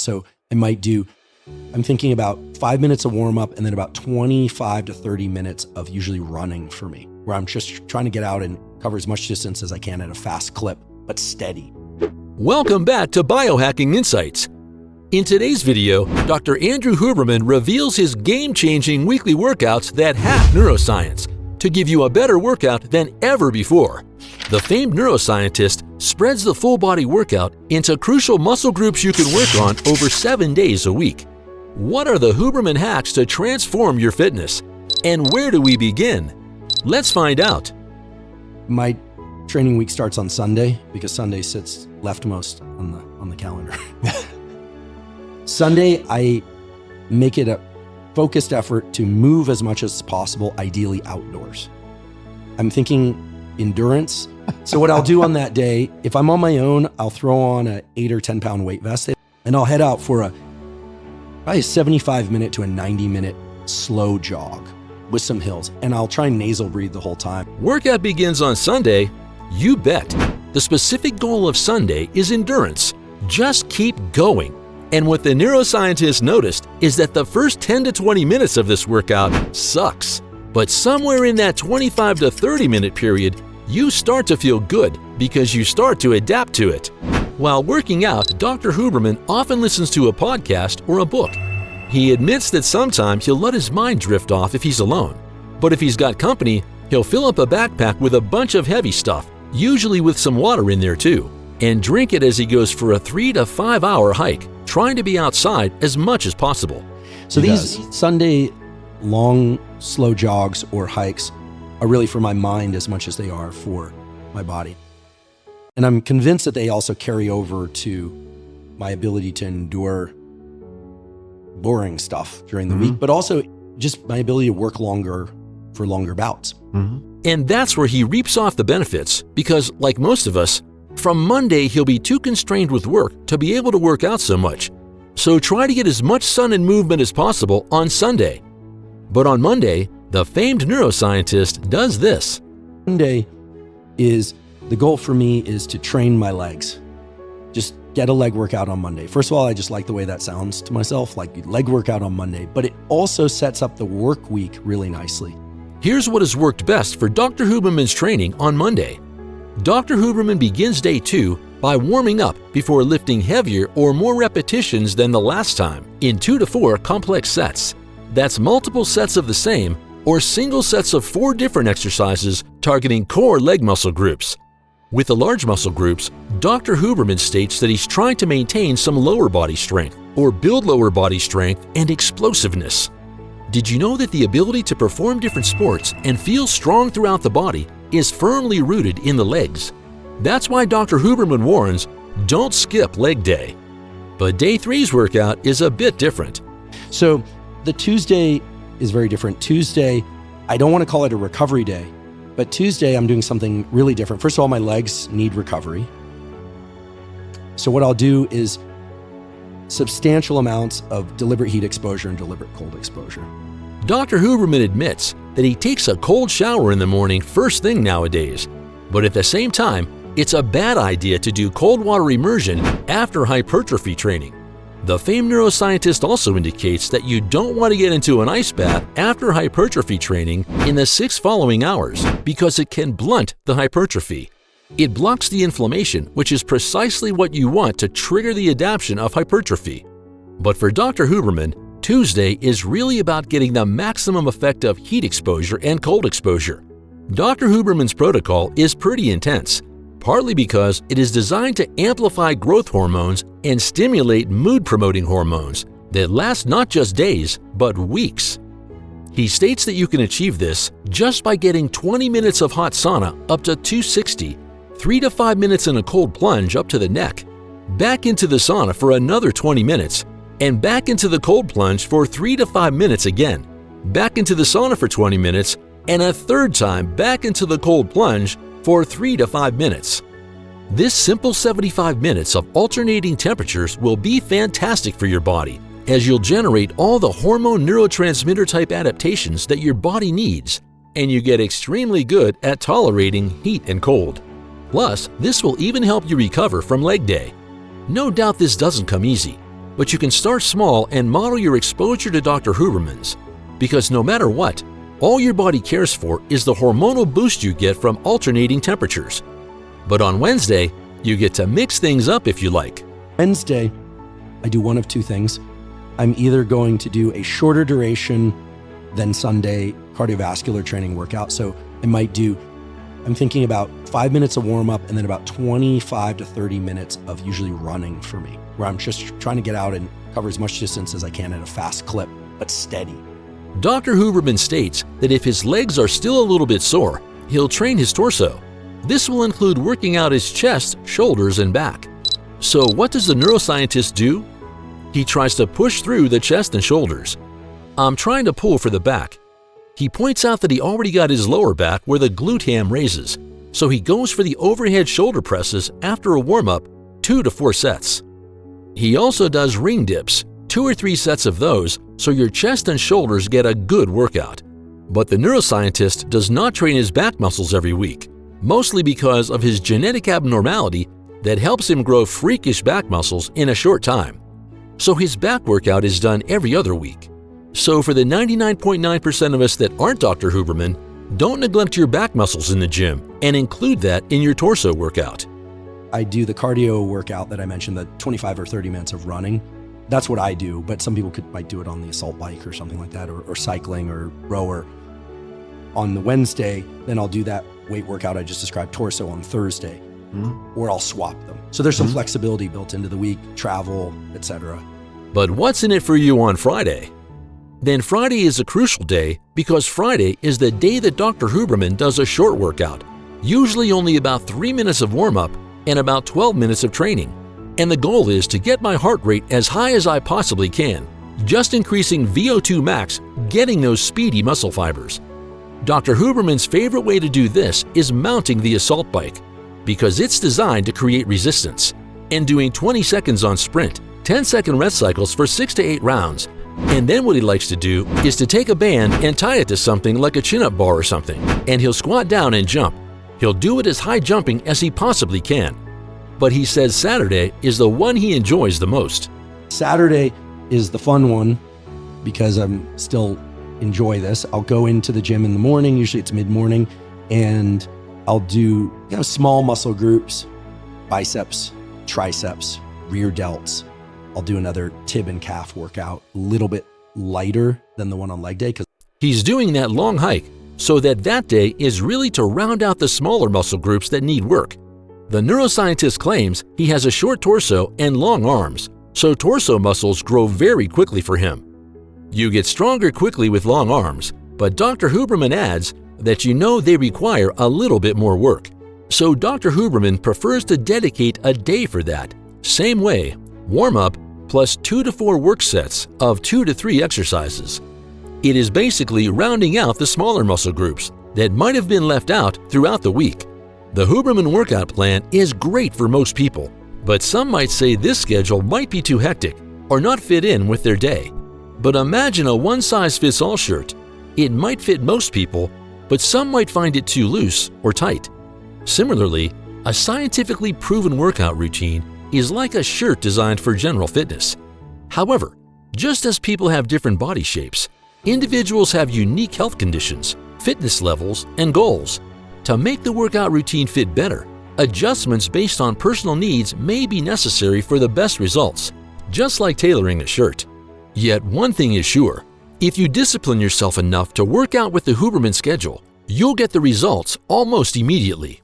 So I'm thinking about 5 minutes of warm up and then about 25 to 30 minutes of usually running for me, where I'm just trying to get out and cover as much distance as I can at a fast clip, but steady. Welcome back to Biohacking Insights. In today's video, Dr. Andrew Huberman reveals his game-changing weekly workouts that hack neuroscience to give you a better workout than ever before. The famed neuroscientist spreads the full-body workout into crucial muscle groups you can work on over 7 days a week. What are the Huberman hacks to transform your fitness? And where do we begin? Let's find out. My training week starts on Sunday because Sunday sits leftmost on the calendar. Sunday, I make it a focused effort to move as much as possible, ideally outdoors. I'm thinking endurance. So what I'll do on that day, if I'm on my own, I'll throw on a 8 or 10 pound weight vest and I'll head out for probably a 75 minute to a 90 minute slow jog with some hills. And I'll try and nasal breathe the whole time. Workout begins on Sunday. You bet. The specific goal of Sunday is endurance. Just keep going. And what the neuroscientist noticed is that the first 10 to 20 minutes of this workout sucks. But somewhere in that 25 to 30 minute period, you start to feel good because you start to adapt to it. While working out, Dr. Huberman often listens to a podcast or a book. He admits that sometimes he'll let his mind drift off if he's alone. But if he's got company, he'll fill up a backpack with a bunch of heavy stuff, usually with some water in there too, and drink it as he goes for a 3 to 5 hour hike, trying to be outside as much as possible. So these Sunday long, slow jogs or hikes are really for my mind as much as they are for my body. And I'm convinced that they also carry over to my ability to endure boring stuff during the week, but also just my ability to work longer for longer bouts. And that's where he reaps off the benefits because, like most of us, from Monday, he'll be too constrained with work to be able to work out so much. So try to get as much sun and movement as possible on Sunday. But on Monday, the famed neuroscientist does this. Monday the goal for me is to train my legs. Just get a leg workout on Monday. First of all, I just like the way that sounds to myself, like leg workout on Monday, but it also sets up the work week really nicely. Here's what has worked best for Dr. Huberman's training on Monday. Dr. Huberman begins day 2 by warming up before lifting heavier or more repetitions than the last time in 2 to 4 complex sets. That's multiple sets of the same or single sets of 4 different exercises targeting core leg muscle groups. With the large muscle groups, Dr. Huberman states that he's trying to maintain some lower body strength or build lower body strength and explosiveness. Did you know that the ability to perform different sports and feel strong throughout the body is firmly rooted in the legs? That's why Dr. Huberman warns, don't skip leg day. But day 3's workout is a bit different. So the Tuesday is very different. Tuesday, I don't want to call it a recovery day, but Tuesday I'm doing something really different. First of all, my legs need recovery. So what I'll do is substantial amounts of deliberate heat exposure and deliberate cold exposure. Dr. Huberman admits that he takes a cold shower in the morning first thing nowadays, but at the same time, it's a bad idea to do cold water immersion after hypertrophy training. The famed neuroscientist also indicates that you don't want to get into an ice bath after hypertrophy training in the 6 following hours because it can blunt the hypertrophy. It blocks the inflammation, which is precisely what you want to trigger the adaptation of hypertrophy. But for Dr. Huberman, Tuesday is really about getting the maximum effect of heat exposure and cold exposure. Dr. Huberman's protocol is pretty intense, partly because it is designed to amplify growth hormones and stimulate mood-promoting hormones that last not just days, but weeks. He states that you can achieve this just by getting 20 minutes of hot sauna up to 260, 3 to 5 minutes in a cold plunge up to the neck, back into the sauna for another 20 minutes, and back into the cold plunge for 3 to 5 minutes again, back into the sauna for 20 minutes, and a third time back into the cold plunge for 3 to 5 minutes. This simple 75 minutes of alternating temperatures will be fantastic for your body, as you'll generate all the hormone neurotransmitter type adaptations that your body needs, and you get extremely good at tolerating heat and cold. Plus, this will even help you recover from leg day. No doubt this doesn't come easy, but you can start small and model your exposure to Dr. Huberman's, because no matter what, all your body cares for is the hormonal boost you get from alternating temperatures. But on Wednesday, you get to mix things up if you like. Wednesday, I do one of two things. I'm either going to do a shorter duration than Sunday cardiovascular training workout. So I'm thinking about 5 minutes of warm up and then about 25 to 30 minutes of usually running for me, where I'm just trying to get out and cover as much distance as I can at a fast clip, but steady. Dr. Huberman states that if his legs are still a little bit sore, he'll train his torso. This will include working out his chest, shoulders, and back. So what does the neuroscientist do? He tries to push through the chest and shoulders. I'm trying to pull for the back. He points out that he already got his lower back where the glute ham raises, so he goes for the overhead shoulder presses after a warm-up, 2 to 4 sets. He also does ring dips, 2 or 3 sets of those, so your chest and shoulders get a good workout. But the neuroscientist does not train his back muscles every week, mostly because of his genetic abnormality that helps him grow freakish back muscles in a short time. So his back workout is done every other week. So for the 99.9% of us that aren't Dr. Huberman, don't neglect your back muscles in the gym and include that in your torso workout. I do the cardio workout that I mentioned, the 25 or 30 minutes of running. That's what I do, but some people might do it on the assault bike or something like that, or cycling or rower. On the Wednesday, then I'll do that weight workout I just described, torso, on Thursday, or I'll swap them. So there's some flexibility built into the week, travel, etc. But what's in it for you on Friday? Then Friday is a crucial day because Friday is the day that Dr. Huberman does a short workout, usually only about 3 minutes of warm-up and about 12 minutes of training. And the goal is to get my heart rate as high as I possibly can, just increasing VO2 max, getting those speedy muscle fibers. Dr. Huberman's favorite way to do this is mounting the assault bike, because it's designed to create resistance, and doing 20 seconds on sprint, 10-second rest cycles for 6 to 8 rounds. And then what he likes to do is to take a band and tie it to something like a chin-up bar or something, and he'll squat down and jump. He'll do it as high jumping as he possibly can. But he says Saturday is the one he enjoys the most. Saturday is the fun one because I'm still enjoy this. I'll go into the gym in the morning, usually it's mid-morning, and I'll do small muscle groups, biceps, triceps, rear delts. I'll do another tib and calf workout, a little bit lighter than the one on leg day. He's doing that long hike so that day is really to round out the smaller muscle groups that need work. The neuroscientist claims he has a short torso and long arms, so torso muscles grow very quickly for him. You get stronger quickly with long arms, but Dr. Huberman adds that they require a little bit more work. So Dr. Huberman prefers to dedicate a day for that. Same way, warm-up plus 2 to 4 work sets of 2 to 3 exercises. It is basically rounding out the smaller muscle groups that might have been left out throughout the week. The Huberman workout plan is great for most people, but some might say this schedule might be too hectic or not fit in with their day. But imagine a one-size-fits-all shirt. It might fit most people, but some might find it too loose or tight. Similarly, a scientifically proven workout routine is like a shirt designed for general fitness. However, just as people have different body shapes, individuals have unique health conditions, fitness levels, and goals. To make the workout routine fit better, adjustments based on personal needs may be necessary for the best results, just like tailoring a shirt. Yet one thing is sure, if you discipline yourself enough to work out with the Huberman schedule, you'll get the results almost immediately.